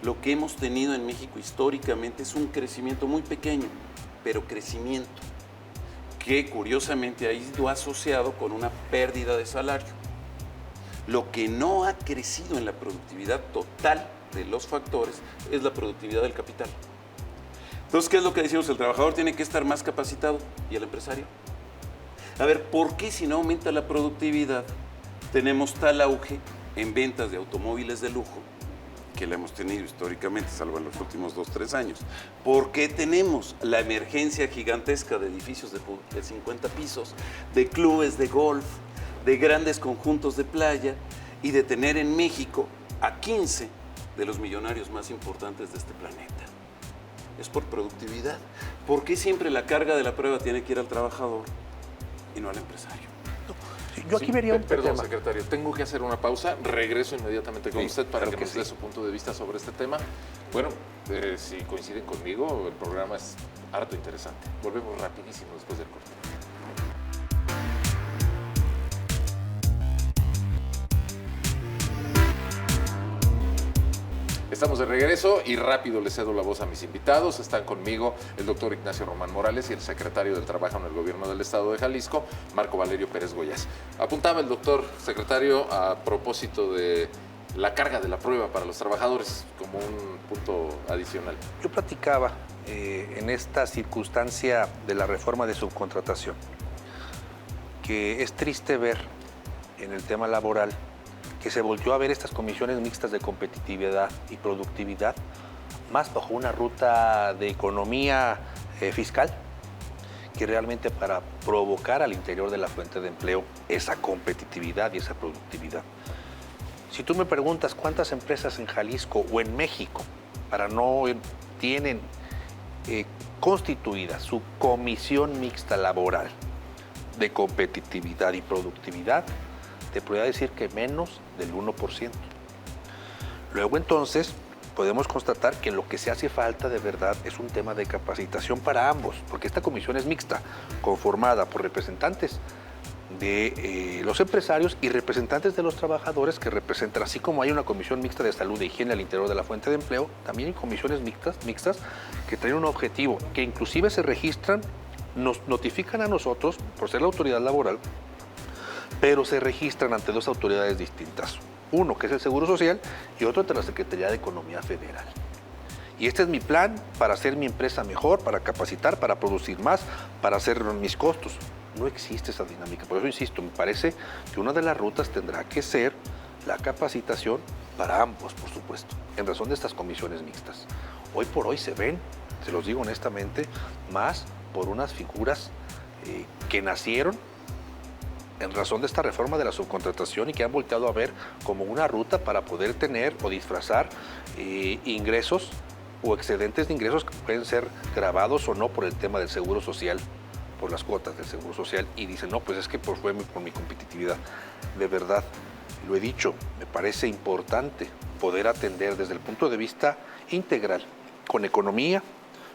lo que hemos tenido en México históricamente es un crecimiento muy pequeño, pero crecimiento, que curiosamente ha ido asociado con una pérdida de salario. Lo que no ha crecido en la productividad total de los factores es la productividad del capital. Entonces, ¿qué es lo que decimos? El trabajador tiene que estar más capacitado y el empresario. A ver, ¿por qué si no aumenta la productividad tenemos tal auge en ventas de automóviles de lujo, que la hemos tenido históricamente, salvo en los últimos 2-3 años? ¿Por qué tenemos la emergencia gigantesca de edificios de 50 pisos, de clubes de golf, de grandes conjuntos de playa y de tener en México a 15 de los millonarios más importantes de este planeta? Es por productividad. ¿Por qué siempre la carga de la prueba tiene que ir al trabajador y no al empresario? Yo aquí vería un Perdón, tema. secretario, tengo que hacer una pausa. Regreso inmediatamente con usted para claro que nos dé sí. su punto de vista sobre este tema. Bueno, si coinciden conmigo, el programa es harto interesante. Volvemos rapidísimo después del corte. Estamos de regreso y rápido le cedo la voz a mis invitados. Están conmigo el doctor Ignacio Román Morales y el secretario del Trabajo en el Gobierno del Estado de Jalisco, Marco Valerio Pérez Goyas. Apuntaba el doctor secretario a propósito de la carga de la prueba para los trabajadores como un punto adicional. Yo platicaba en esta circunstancia de la reforma de subcontratación que es triste ver en el tema laboral que se volvió a ver estas comisiones mixtas de competitividad y productividad más bajo una ruta de economía fiscal que realmente para provocar al interior de la fuente de empleo esa competitividad y esa productividad. Si tú me preguntas cuántas empresas en Jalisco o en México tienen constituida su comisión mixta laboral de competitividad y productividad, te podría decir que menos del 1%. Luego entonces podemos constatar que lo que se hace falta de verdad es un tema de capacitación para ambos, porque esta comisión es mixta, conformada por representantes de los empresarios y representantes de los trabajadores que representan, así como hay una comisión mixta de salud e higiene al interior de la fuente de empleo, también hay comisiones mixtas que tienen un objetivo, que inclusive se registran, nos notifican a nosotros, por ser la autoridad laboral, pero se registran ante dos autoridades distintas. Uno, que es el Seguro Social, y otro ante la Secretaría de Economía Federal. Y este es mi plan para hacer mi empresa mejor, para capacitar, para producir más, para hacer mis costos. No existe esa dinámica. Por eso insisto, me parece que una de las rutas tendrá que ser la capacitación para ambos, por supuesto, en razón de estas comisiones mixtas. Hoy por hoy se ven, se los digo honestamente, más por unas figuras que nacieron en razón de esta reforma de la subcontratación y que han volteado a ver como una ruta para poder tener o disfrazar ingresos o excedentes de ingresos que pueden ser grabados o no por el tema del Seguro Social, por las cuotas del Seguro Social, y dicen, no, pues es que fue por mi competitividad. De verdad, lo he dicho, me parece importante poder atender desde el punto de vista integral, con economía,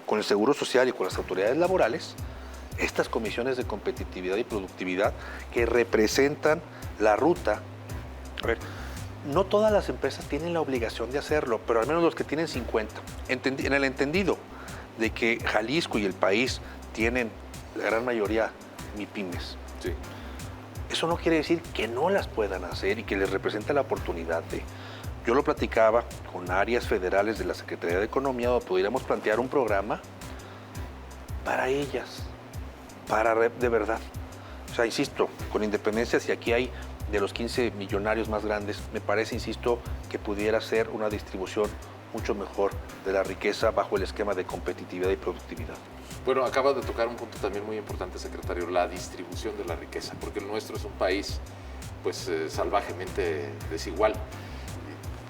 con el Seguro Social y con las autoridades laborales, estas comisiones de competitividad y productividad que representan la ruta. A ver, no todas las empresas tienen la obligación de hacerlo, pero al menos los que tienen 50. En el entendido de que Jalisco y el país tienen la gran mayoría MIPYMES. Sí. Eso no quiere decir que no las puedan hacer y que les represente la oportunidad de... Yo lo platicaba con áreas federales de la Secretaría de Economía, donde pudiéramos plantear un programa para ellas, de verdad. O sea, insisto, con independencia si aquí hay de los 15 millonarios más grandes, me parece, insisto, que pudiera ser una distribución mucho mejor de la riqueza bajo el esquema de competitividad y productividad. Bueno, acaba de tocar un punto también muy importante, secretario, la distribución de la riqueza, porque el nuestro es un país pues salvajemente desigual.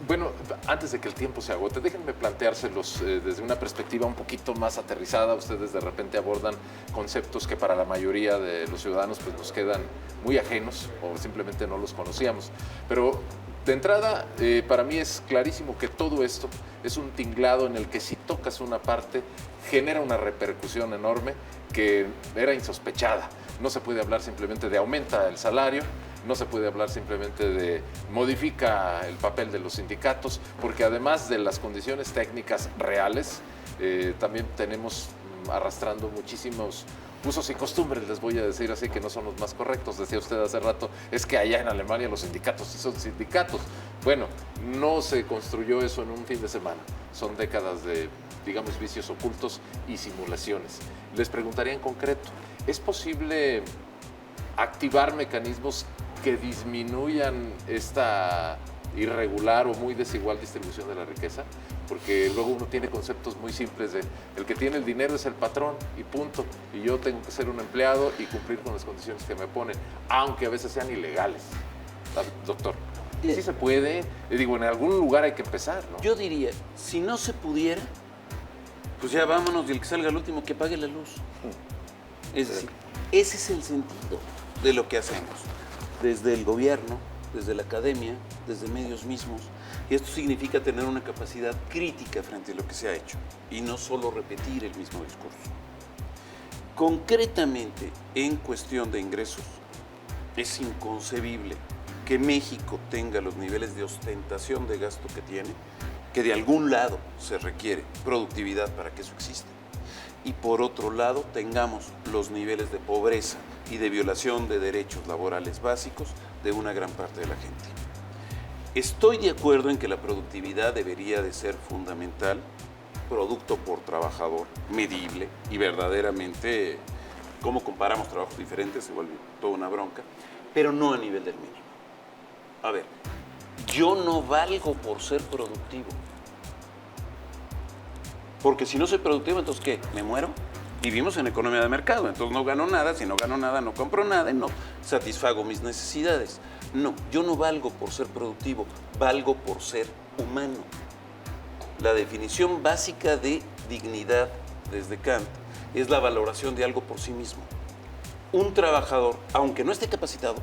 Bueno, antes de que el tiempo se agote, déjenme planteárselos desde una perspectiva un poquito más aterrizada. Ustedes de repente abordan conceptos que para la mayoría de los ciudadanos pues, nos quedan muy ajenos o simplemente no los conocíamos. Pero de entrada, para mí es clarísimo que todo esto es un tinglado en el que si tocas una parte genera una repercusión enorme que era insospechada. No se puede hablar simplemente de aumenta el salario, no se puede hablar simplemente de modifica el papel de los sindicatos, porque además de las condiciones técnicas reales, también tenemos arrastrando muchísimos usos y costumbres, les voy a decir así, que no son los más correctos. Decía usted hace rato, es que allá en Alemania los sindicatos sí son sindicatos. Bueno, no se construyó eso en un fin de semana. Son décadas de, digamos, vicios ocultos y simulaciones. Les preguntaría en concreto, ¿es posible activar mecanismos que disminuyan esta irregular o muy desigual distribución de la riqueza? Porque luego uno tiene conceptos muy simples de el que tiene el dinero es el patrón y punto, y yo tengo que ser un empleado y cumplir con las condiciones que me ponen, aunque a veces sean ilegales. Doctor, ¿sí se puede? Digo, en algún lugar hay que empezar, ¿no? Yo diría, si no se pudiera, pues ya vámonos y el que salga el último que apague la luz. Es decir, ese es el sentido de lo que hacemos, desde el gobierno, desde la academia, desde medios mismos. Y esto significa tener una capacidad crítica frente a lo que se ha hecho y no solo repetir el mismo discurso. Concretamente, en cuestión de ingresos, es inconcebible que México tenga los niveles de ostentación de gasto que tiene, que de algún lado se requiere productividad para que eso exista. Y por otro lado, tengamos los niveles de pobreza y de violación de derechos laborales básicos de una gran parte de la gente. Estoy de acuerdo en que la productividad debería de ser fundamental, producto por trabajador, medible y verdaderamente, cómo comparamos trabajos diferentes, se vuelve toda una bronca, pero no a nivel del mínimo. A ver, yo no valgo por ser productivo. Porque si no soy productivo, entonces ¿qué? ¿Me muero? Vivimos en economía de mercado, entonces no gano nada, si no gano nada no compro nada y no satisfago mis necesidades. No, yo no valgo por ser productivo, valgo por ser humano. La definición básica de dignidad desde Kant es la valoración de algo por sí mismo. Un trabajador, aunque no esté capacitado,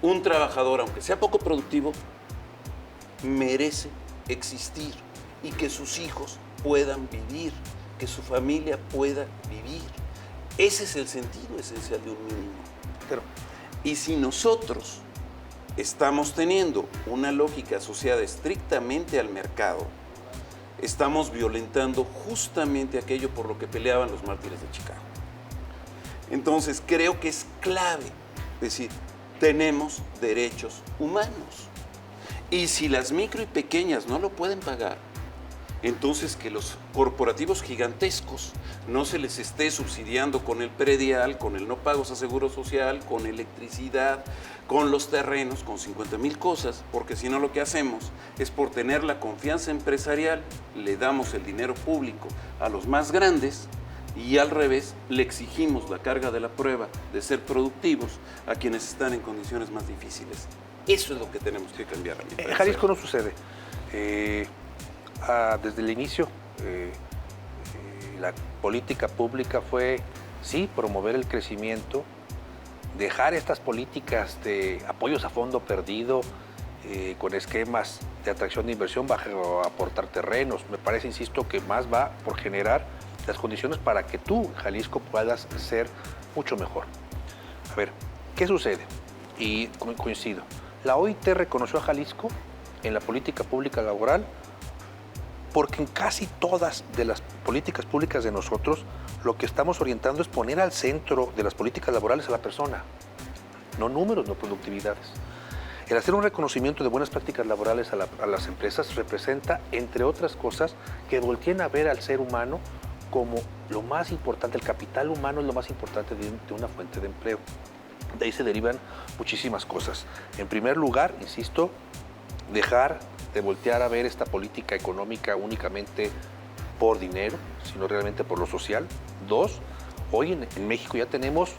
un trabajador, aunque sea poco productivo, merece existir y que sus hijos puedan vivir, que su familia pueda vivir. Ese es el sentido esencial de un mínimo. Y si nosotros estamos teniendo una lógica asociada estrictamente al mercado, estamos violentando justamente aquello por lo que peleaban los mártires de Chicago. Entonces creo que es clave decir, tenemos derechos humanos. Y si las micro y pequeñas no lo pueden pagar, entonces que los corporativos gigantescos no se les esté subsidiando con el predial, con el no pagos a seguro social, con electricidad, con los terrenos, con 50,000 cosas, porque si no lo que hacemos es por tener la confianza empresarial, le damos el dinero público a los más grandes y al revés, le exigimos la carga de la prueba de ser productivos a quienes están en condiciones más difíciles. Eso es lo que tenemos que cambiar. En Jalisco no sucede. Desde el inicio, la política pública fue, sí, promover el crecimiento, dejar estas políticas de apoyos a fondo perdido, con esquemas de atracción de inversión bajo aportar terrenos. Me parece, insisto, que más va por generar las condiciones para que tú, Jalisco, puedas ser mucho mejor. A ver, ¿qué sucede? Y coincido. La OIT reconoció a Jalisco en la política pública laboral porque en casi todas de las políticas públicas de nosotros lo que estamos orientando es poner al centro de las políticas laborales a la persona, no números, no productividades. El hacer un reconocimiento de buenas prácticas laborales a las empresas representa, entre otras cosas, que volteen a ver al ser humano como lo más importante. El capital humano es lo más importante de una fuente de empleo. De ahí se derivan muchísimas cosas. En primer lugar, insisto, dejar de voltear a ver esta política económica únicamente por dinero, sino realmente por lo social. Dos, hoy en México ya tenemos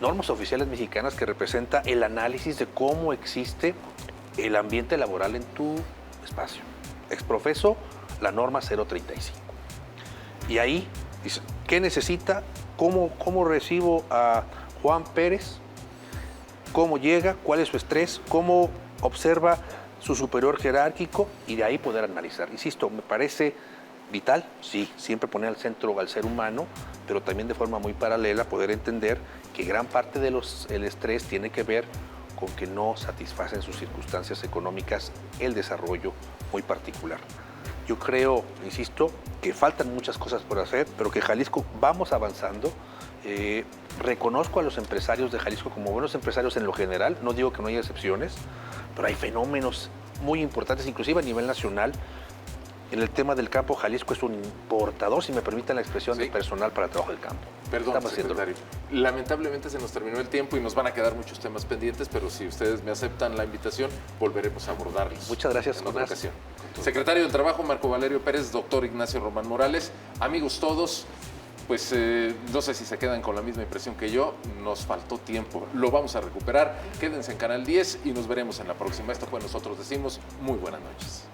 normas oficiales mexicanas que representan el análisis de cómo existe el ambiente laboral en tu espacio. Exprofeso, la norma 035. Y ahí dice, ¿qué necesita? ¿Cómo recibo a Juan Pérez? ¿Cómo llega? ¿Cuál es su estrés? ¿Cómo observa su superior jerárquico? Y de ahí poder analizar. Insisto, me parece vital, sí, siempre poner al centro al ser humano, pero también de forma muy paralela poder entender que gran parte del estrés tiene que ver con que no satisfacen sus circunstancias económicas el desarrollo muy particular. Yo creo, insisto, que faltan muchas cosas por hacer, pero que Jalisco vamos avanzando. Reconozco a los empresarios de Jalisco como buenos empresarios en lo general, no digo que no haya excepciones, pero hay fenómenos muy importantes, inclusive a nivel nacional. En el tema del campo, Jalisco es un importador, si me permiten la expresión, de personal para el trabajo del campo. Perdón, secretario. Lamentablemente se nos terminó el tiempo y nos van a quedar muchos temas pendientes, pero si ustedes me aceptan la invitación, volveremos a abordarlos. Muchas gracias, en otra ocasión. Secretario del Trabajo, Marco Valerio Pérez, doctor Ignacio Román Morales. Amigos todos, pues no sé si se quedan con la misma impresión que yo, nos faltó tiempo, lo vamos a recuperar. Quédense en Canal 10 y nos veremos en la próxima. Esto fue Nosotros Decimos. Muy buenas noches.